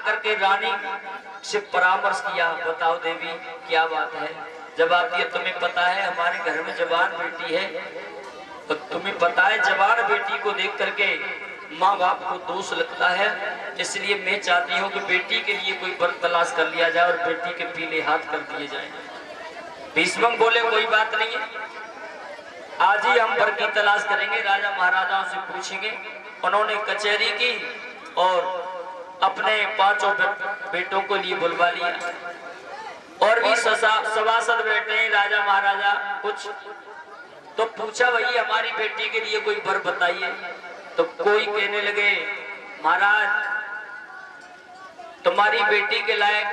आकर के रानी से परामर्श किया, बताओ देवी क्या बात है। जवाब दिया, तुम्हें पता है हमारे घर में जवान बेटी है, तो तुम्हें पता है जवान बेटी को देख करके माँ बाप को दोष लगता है, इसलिए मैं चाहती हूँ कि बेटी के लिए कोई वर तलाश कर लिया जाए और बेटी के पीले हाथ कर दिए जाए। भीष्म बोले कोई बात नहीं है, आज ही हम वर की तलाश करेंगे, राजा महाराजाओं से पूछेंगे। उन्होंने कचहरी की और अपने 5 बेटों को लिए बुलवा लिया और भी सभासद बैठे हैं राजा महाराजा कुछ। तो पूछा वही हमारी बेटी के लिए कोई वर बताइए। तो कोई कहने लगे महाराज तुम्हारी बेटी के लायक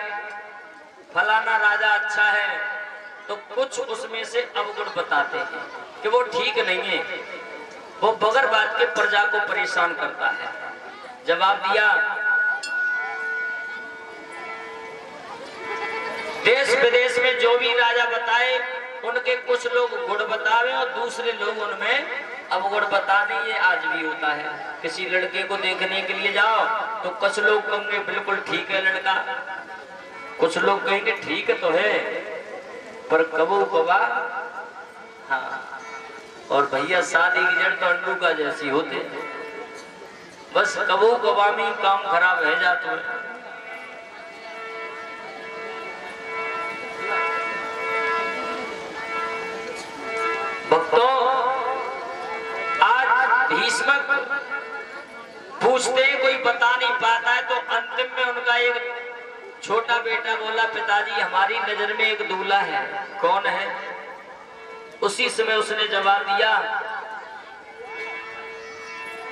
फलाना राजा अच्छा है, तो कुछ उसमें से अवगुण बताते हैं कि वो ठीक नहीं है, वो बगैर बात के प्रजा को परेशान करता है। जवाब दिया, देश विदेश में जो भी राजा बताए उनके कुछ लोग गुण बतावे और दूसरे लोग उनमें अवगुण बता दें। ये आज भी होता है, किसी लड़के को देखने के लिए जाओ तो कुछ लोग कहेंगे बिल्कुल ठीक है लड़का, कुछ लोग कहेंगे ठीक तो है पर कबू कबा। हाँ, और भैया शादी की जड़ तो अंडू का जैसी होते, बस कबू कबा में काम खराब है जाते हैं। भक्तों, आज भीष्म पूछते कोई बता नहीं पाता है, तो अंतिम में उनका एक छोटा बेटा बोला, पिताजी हमारी नजर में एक दूल्हा है। कौन है? उसी समय उसने जवाब दिया,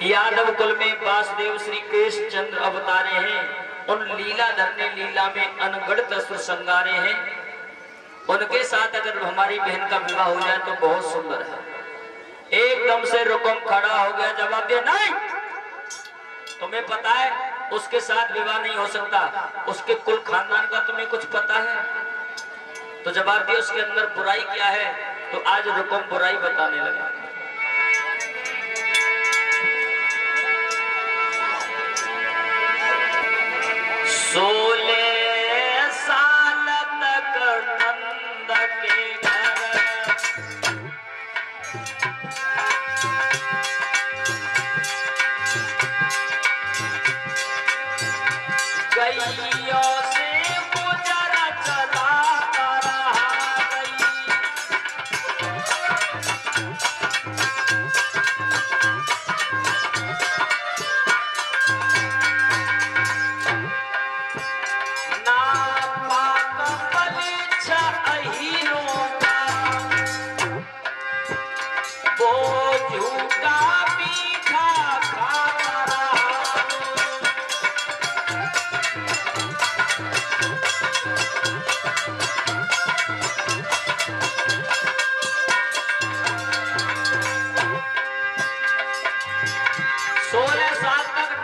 यादव कुल में वासुदेव श्री कृष्ण चंद्र अवतारे हैं, उन लीलाधर ने लीला में अनगढ़ असुर संगारे हैं, उनके साथ अगर हमारी बहन का विवाह हो जाए तो बहुत सुंदर है। एकदम से रुकम खड़ा हो गया, जवाब दिया नहीं, तुम्हें पता है उसके साथ विवाह नहीं हो सकता, उसके कुल खानदान का तुम्हें कुछ पता है? तो जवाब दिया उसके अंदर बुराई क्या है? तो आज रुकम बुराई बताने लगा। सोले साल तक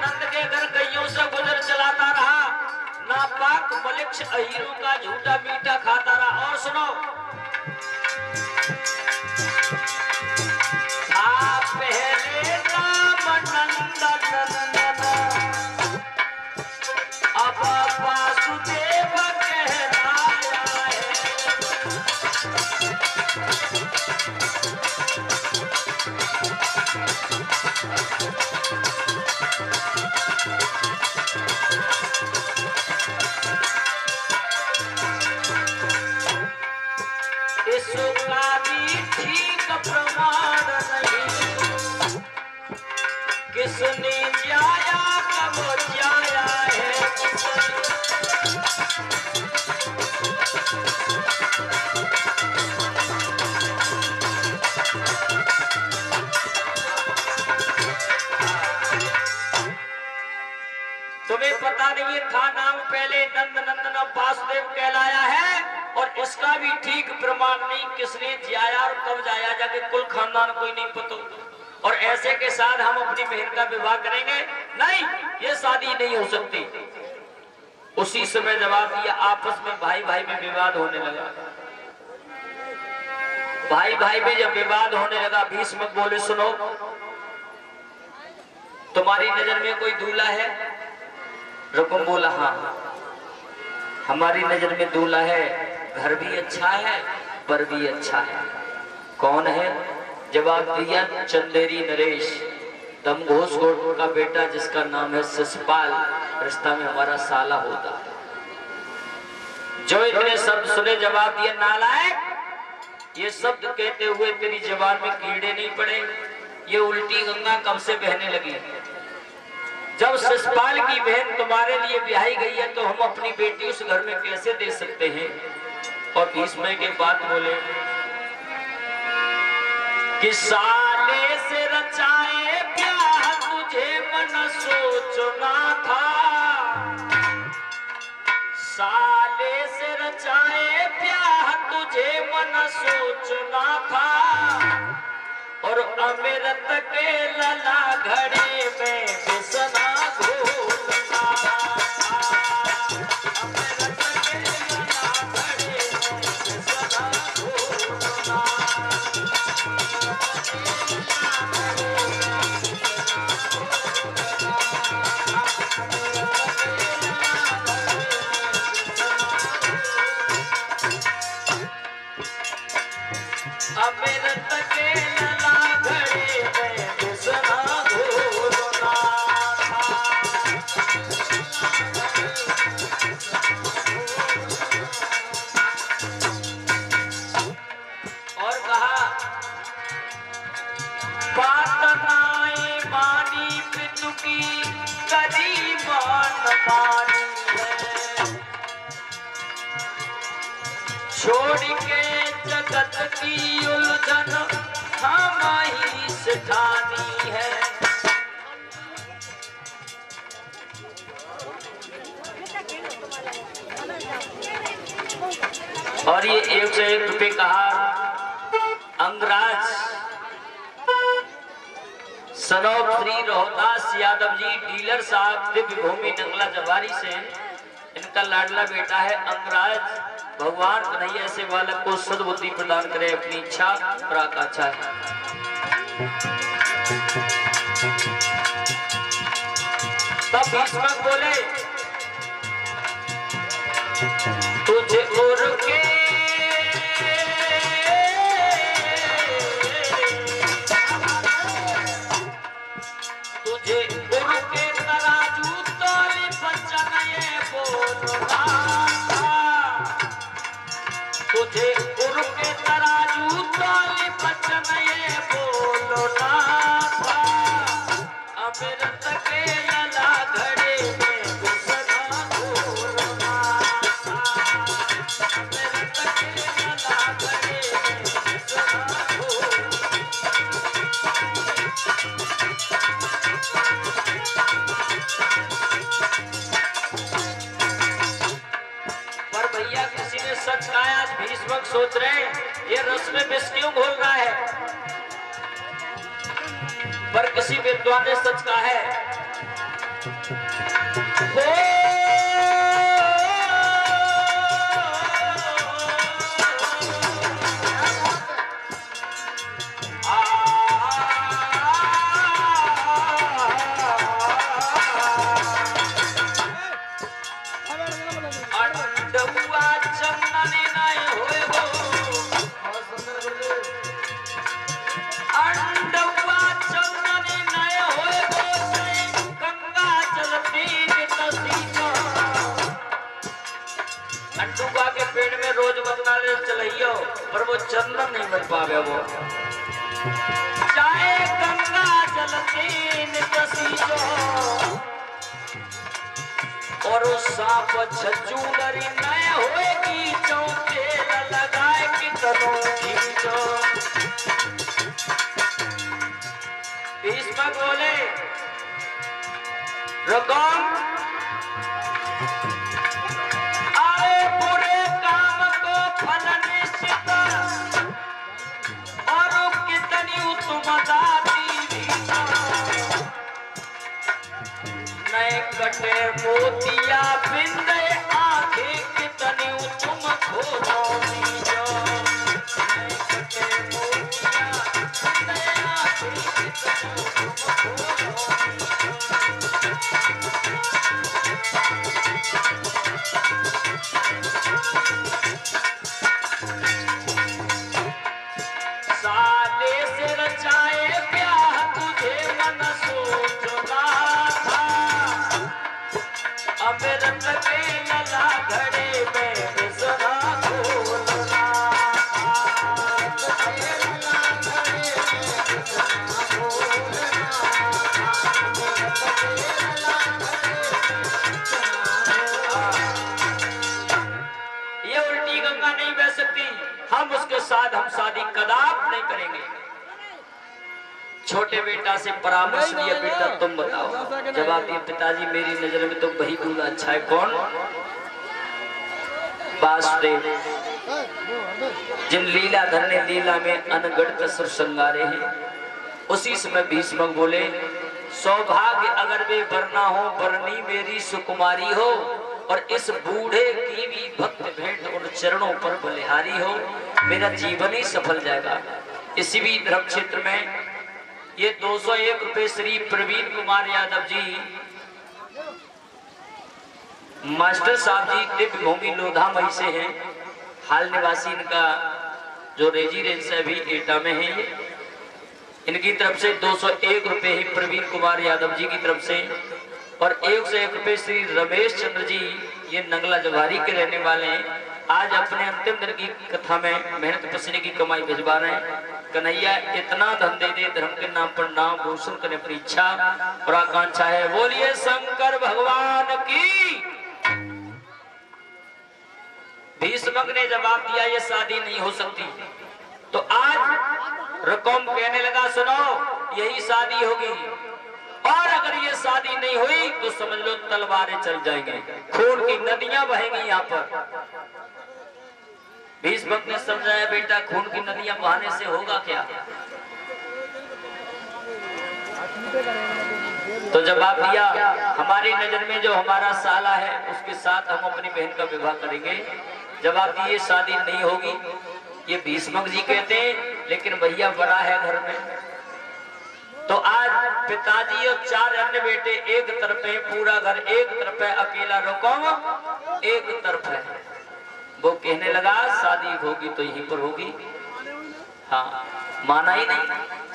नंद के घर गैयों से गुजरा चलाता रहा गई। हीरो का झूठा मीठा खाता रहा। और सुनो, पहले राम नंदन अब वासुदेव कहलाया है। इसका भी ठीक प्रमाण नहीं, किसने जाया कब जाया है। तुम्हें पता नहीं था नाम पहले नंद नंदन अब वासुदेव कहलाया है, और इसका भी ठीक प्रमाण नहीं, किसने जाया और कब जाया, जाके कुल खानदान कोई नहीं पता, और ऐसे के साथ हम अपनी बहन का विवाह करेंगे? नहीं, ये शादी नहीं हो सकती। उसी समय जवाब दिया, आपस में भाई भाई में विवाद होने लगा। भाई भाई में जब विवाद होने लगा, भीष्म बोले सुनो, तुम्हारी नजर में कोई दूल्हा है? रुकुम बोला हाँ, हमारी नजर में दूल्हा है, घर भी अच्छा है, पर भी अच्छा है। कौन है? जवाब दिया चंदेरी नरेश, दमघोष गोट का बेटा जिसका नाम है शिशपाल, रिश्ता में हमारा साला होता। जो इतने शब्द सुने जवाब दिया नालायक, ये शब्द कहते हुए तेरी जबान में कीड़े नहीं पड़े? ये उल्टी गंगा कब से बहने लगी? जब शिशपाल की बहन तुम्हारे लिए ब्याही गई है तो हम अपनी बेटी उस घर में कैसे दे सकते हैं? और भीष्म के बाद बोले कि साले से रचाए प्यार तुझे मन सोचना था, साले से रचाए प्यार तुझे मन सोचना था, और अमृत के लला घड़े में बिसना घोलना था, अमृत के लला घड़े में बिसना घोलना। अमृत के लला घड़े में बिसना घोलना था। और कहा बात नाई मानी पितु की कदी मान मानी है, छोड़ के जगत की उलझन हम ही सिखानी है। और ये 1 से 1 रुपए कहा अंगराज सनौब श्री रोहतास यादव जी डीलर साहब दिव्य भूमि नंगला जवारी से, इनका लाडला बेटा है अंगराज। भगवान कन्हैया ऐसे बालक को सद्बुद्धि प्रदान करे, अपनी इच्छा और आकांक्षा है। तब भीष्म बोले तुझे उड़ के तुझे उड़ के तराजू तोले बचन ये बोलना था, तुझे उड़ के तराजू तोले बचन ये बोलना था, अमृत के लला घड़े में बिसना घोलना था, अमृत के लला घड़े में बिसना घोलना। पर भैया किसी ने सच कहा, भीष्म सोच रहे ये रस में विष क्यों घोल रहा है, पर किसी विद्वान ने सच कहा है अंडुआ चंदन नय होए गो, अंडुआ चंदन नय होए गो, गंगा जल पीत सीता। अंडुआ के पेड़ में रोज बदला ले चलइयो, पर वो चंदन नहीं बन पावे, वो चाहे गंगा जल पीत सीता। और उस सांप छज्जू नरी नय होएगी, चौतेल लगाए कि तनों खींचो। भीष्म बोले रुकम, आए बुरे काम को फल निश्चित, और कितनी उत्तमदाती नए कटे मोतिया बिंदे आंखें कितनी तुम खोलो बीजो, नए कटे मोतिया बिंदे आंखें कितनी तुम खोलो बीजो। अमृत के लला घड़े में बिसरा घोलना। ये उल्टी गंगा नहीं बह सकती, हम उसके साथ हम शादी कदाप नहीं करेंगे। छोटे बेटा से परामर्श दिया, बेटा तुम बताओ। जवाब दिया, पिताजी मेरी नजर में तो वही दूल्हा अच्छा है। कौन? वासुदेव, जिन लीलाधर ने लीला में अनगढ़ कसर श्रृंगारे हैं। उसी समय भीष्म बोले, सौभाग्य अगर वे वरना हो, वरनी मेरी सुकुमारी हो, और इस बूढ़े की भी भक्त भेंट उन चरणों पर बलिहारी हो, मेरा जीवन ही सफल जाएगा। इसी भी धर्म क्षेत्र में ये 201 रुपए श्री प्रवीण कुमार यादव जी, मास्टर साहब जी, दिव्य भूमि लोधा मई से हैं। हाल निवासी इनका जो रेजिडेंस है भी एटा में है। ये इनकी तरफ से 201 रुपए ही प्रवीण कुमार यादव जी की तरफ से, और 101 रुपए श्री रमेश चंद्र जी, ये नंगला जवारी के रहने वाले हैं। आज अपने अंतिम दिन की कथा में मेहनत पसीने की कमाई भिजवा रहे हैं। कन्हैया इतना धन दे दे, धर्म के नाम पर नाम रोशन करने अपनी इच्छा और आकांक्षा है। बोलिए शंकर भगवान की। भीष्मक ने जवाब दिया, ये शादी नहीं हो सकती। तो आज रकम कहने लगा, सुनो यही शादी होगी, और अगर ये शादी नहीं हुई तो समझ लो तलवारें चल जाएंगे, खून की नदियां बहेंगी यहाँ पर। भीष्मक ने समझाया, बेटा खून की नदियां बहाने से होगा क्या? तो जवाब दिया, हमारी नजर में जो हमारा साला है उसके साथ हम अपनी बहन का विवाह करेंगे। जवाब दिए, शादी नहीं होगी। ये भीष्मक जी कहते हैं, लेकिन भैया बड़ा है घर में। तो आज पिताजी और 4 अन्य बेटे एक तरफ है, पूरा घर एक तरफ है, अकेला रुकम एक तरफ है। वो कहने लगा, शादी होगी तो यहीं पर होगी। हाँ, माना ही नहीं।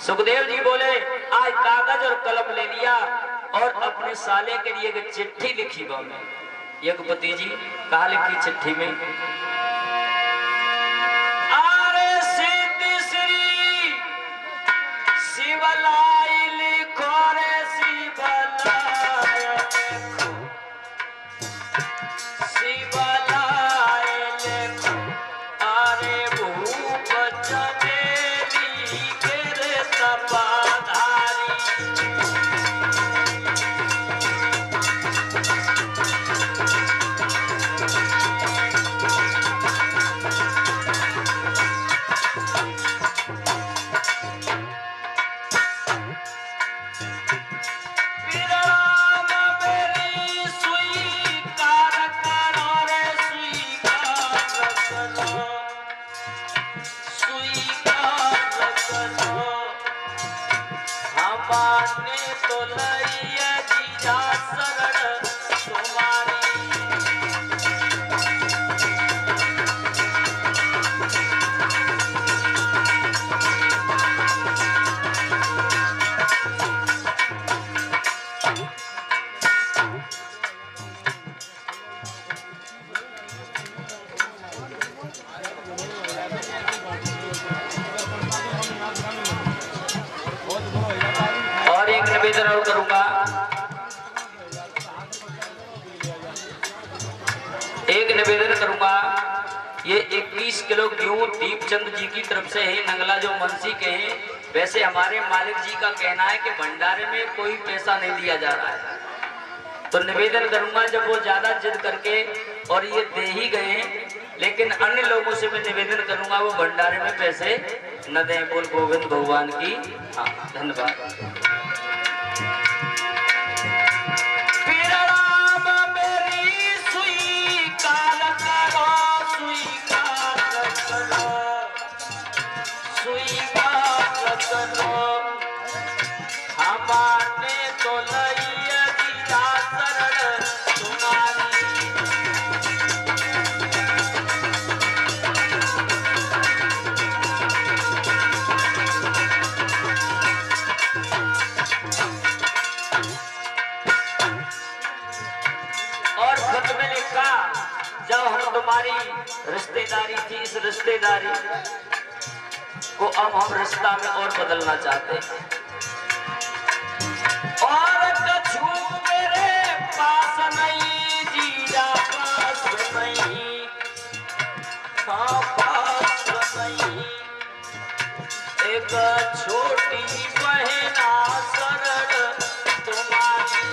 सुखदेव जी बोले, आज कागज और कलम ले लिया और अपने साले के लिए एक चिट्ठी लिखी। यज्ञपति जी कहा लिखी चिट्ठी में, आरे सिद्धि श्री शिवलाई लिखो रे शिवलाई, शिवलाई लिखो, आरे भूप चमेली के रे सपाधारी। निवेदन और करूंगा, एक निवेदन करूंगा। ये 21 किलो गेहूं दीपचंद जी की तरफ से है, नंगला जो मनसी के हैं। वैसे हमारे मालिक जी का कहना है कि भंडारे में कोई पैसा नहीं दिया जा रहा है, तो निवेदन करूंगा जब वो ज्यादा जिद करके और ये दे ही गए, लेकिन अन्य लोगों से मैं निवेदन करूंगा वो भंडारे में पैसे न दें। बोल गोविंद भगवान की। हाँ, धन्यवाद। जब हम तुम्हारी रिश्तेदारी थी, इस रिश्तेदारी को अब हम रिश्ता में और बदलना चाहते हैं। और कछु मेरे पास नहीं, जीजा पास नहीं, हाँ पास नहीं, एक छोटी बहना सरल तुम्हारी।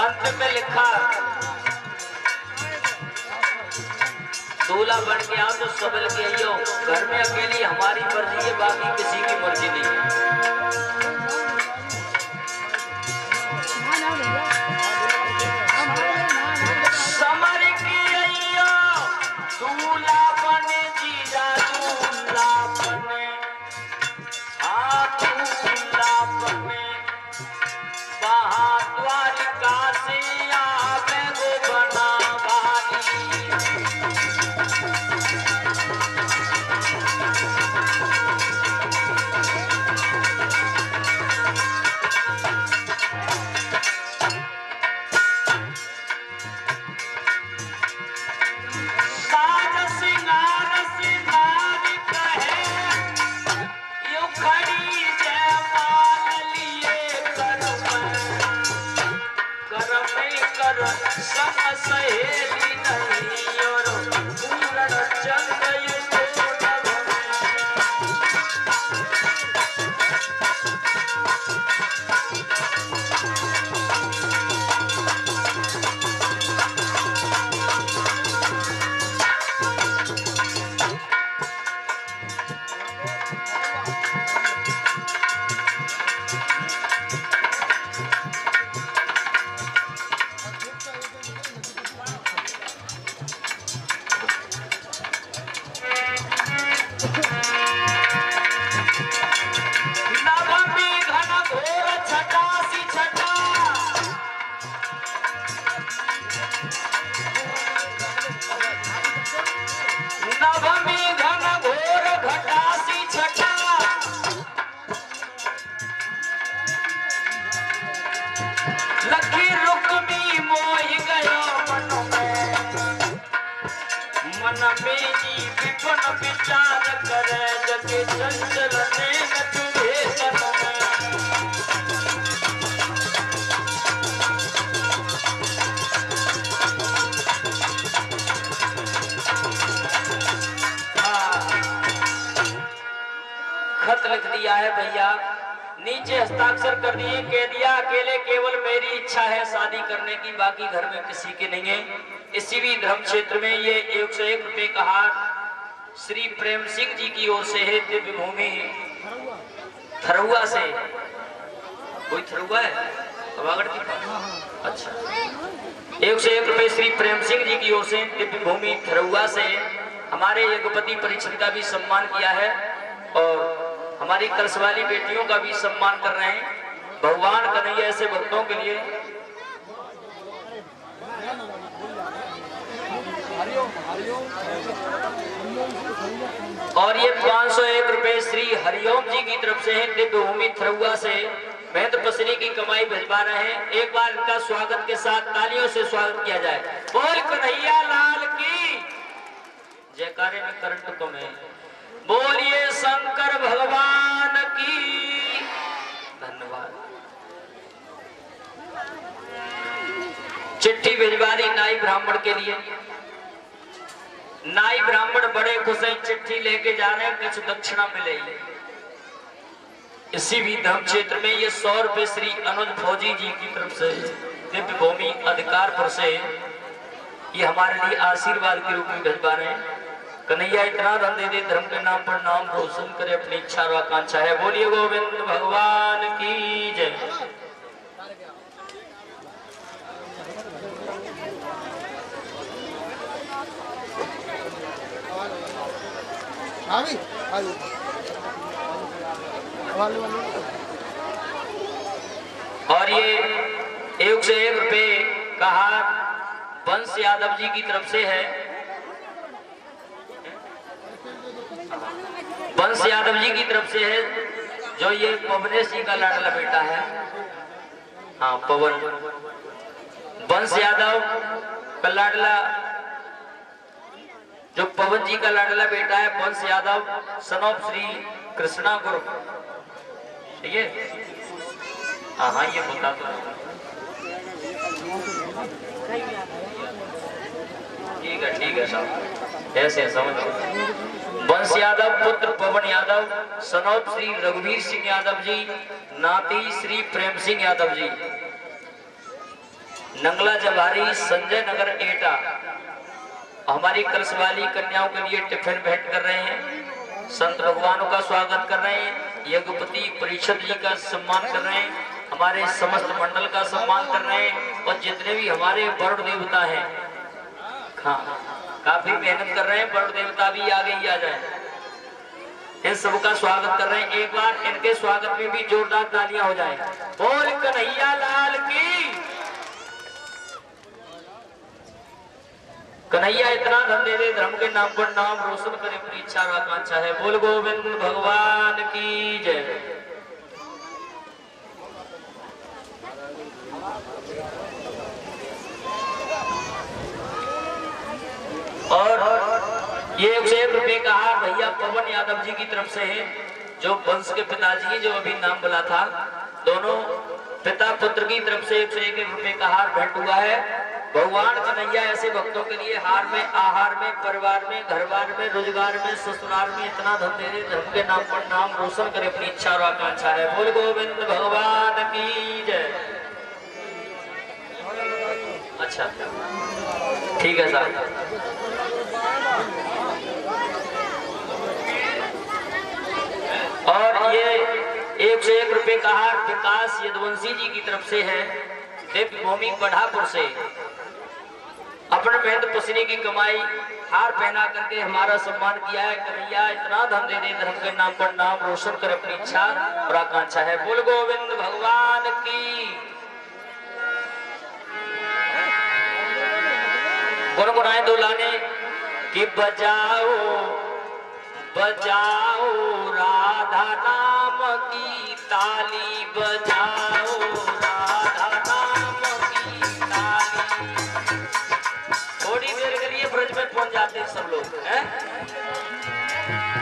अंत में लिखा, दूल्हा बन के आओ तो सबल के आइयो, घर में अकेली हमारी मर्जी है, बाकी किसी की मर्जी नहीं है। समर की आइयो दूल्हा बने, जीजा दूल्हा बने, हाँ दूल्हा बने, द्वारिका से आवे वो बना भाई। साज सिंगार सिंगार कहे, यूं खड़ी जयमाल लिए कर सम सहेली नहीं, और पूरण चंद विचार करे, जगे चंचल नैन तुझे खत लिख दिया है भैया, नीचे हस्ताक्षर कर दिए, कह दिया अकेले केवल मेरी इच्छा है शादी करने की, बाकी घर में किसी की नहीं है। इसी भी धर्म क्षेत्र में ये 101 रुपए का हार श्री प्रेम सिंह जी की ओर से है, दिव्य भूमि थरुआ से। कोई थरुआ है अच्छा, 101 रुपए श्री प्रेम सिंह जी की ओर से दिव्य भूमि थरुआ से हमारे यज्ञपति परीक्षित का भी सम्मान किया है, और हमारी कलश वाली बेटियों का भी सम्मान कर रहे हैं। भगवान कन्हैया ऐसे भक्तों के लिए और ये 501 रुपए श्री हरिओम जी की तरफ से है, दिव्य भूमि थरुआ से महंत पसरी की कमाई भिजवा रहे हैं। एक बार इनका स्वागत के साथ तालियों से स्वागत किया जाए। बोल कन्हैया लाल की जयकारे में करंट कम है। बोलिए शंकर भगवान की। धन्यवाद। चिट्ठी भिजवा दी नाई ब्राह्मण के लिए। नाई ब्राह्मण बड़े खुश हैं, चिट्ठी लेके जा रहे हैं, कुछ दक्षिणा मिलेगी। इसी भी धर्म क्षेत्र में ये 100 रुपए श्री अनुज फौजी जी की तरफ से दिव्य भूमि अधिकारपुर से ये हमारे लिए आशीर्वाद के रूप में भिजवा रहे हैं। कन्हैया इतना धन दे दे, धर्म के नाम पर नाम रोशन करे, अपनी इच्छा और आकांक्षा है। बोलिए गोविंद भगवान की जय। और ये 101 रुपए का हार वंश यादव जी की तरफ से है, वंश यादव जी की तरफ से है, जो ये पवनेश जी का लाडला बेटा है। हाँ, पवन वंश यादव का लाडला, जो पवन जी का लाडला बेटा है वंश यादव, सन ऑफ श्री कृष्णा गुरु। ठीक है, हाँ हाँ, ये बता दो। ठीक है साहब, ऐसे समझो। वंश यादव पुत्र पवन यादव, सन ऑफ श्री रघुवीर सिंह यादव जी, नाती श्री प्रेम सिंह यादव जी, नंगला जवारी, संजय नगर एटा। हमारी कलश वाली कन्याओं के लिए टिफिन भेंट कर रहे हैं, संत भगवानों का स्वागत कर रहे हैं, यज्ञपति परीक्षद जी का सम्मान कर रहे हैं, हमारे समस्त मंडल का सम्मान कर रहे हैं, और जितने भी हमारे वरुण देवता हैं, हाँ, काफी मेहनत कर रहे हैं, वरुण देवता भी आगे ही आ जाए, इन सबका स्वागत कर रहे हैं। एक बार इनके स्वागत में भी जोरदार तालियां हो जाए। बोल कन्हैया लाल की। कन्हैया इतना धन दे दे, धर्म के नाम पर नाम रोशन करे, अपनी इच्छा और आकांक्षा है। बोल गोविंद भगवान की जय। और ये 101 रुपए का हार भैया पवन यादव जी की तरफ से है, जो वंश के पिताजी, जो अभी नाम बोला था, दोनों पिता पुत्र की तरफ से 101 रुपए का हार भेंट हुआ है। भगवान कन्हैया ऐसे भक्तों के लिए हार में, आहार में, परिवार में, घरबार में, रोजगार में, ससुराल में इतना धन दे दे, धर्म के नाम पर नाम रोशन करे, अपनी इच्छा और आकांक्षा है। बोल गोविंद भगवान की जय। अच्छा, ठीक है साहब। और ये 101 रुपए का हार विकास यदुवंशी जी की तरफ से है, देव भूमि बढ़ापुर से। अपने मेहनत पसीने की कमाई हार पहना करके हमारा सम्मान किया है। कन्हैया इतना धन दे दे, धर्म के नाम पर नाम रोशन कर, अपनी इच्छा और आकांक्षा है। बोल गोविंद भगवान की। गुनगुनाए दो लाने कि बजाओ बजाओ राधा नाम की ताली, बजाओ राधा नाम की ताली। थोड़ी देर के लिए ब्रज में पहुंच जाते हैं सब लोग हैं।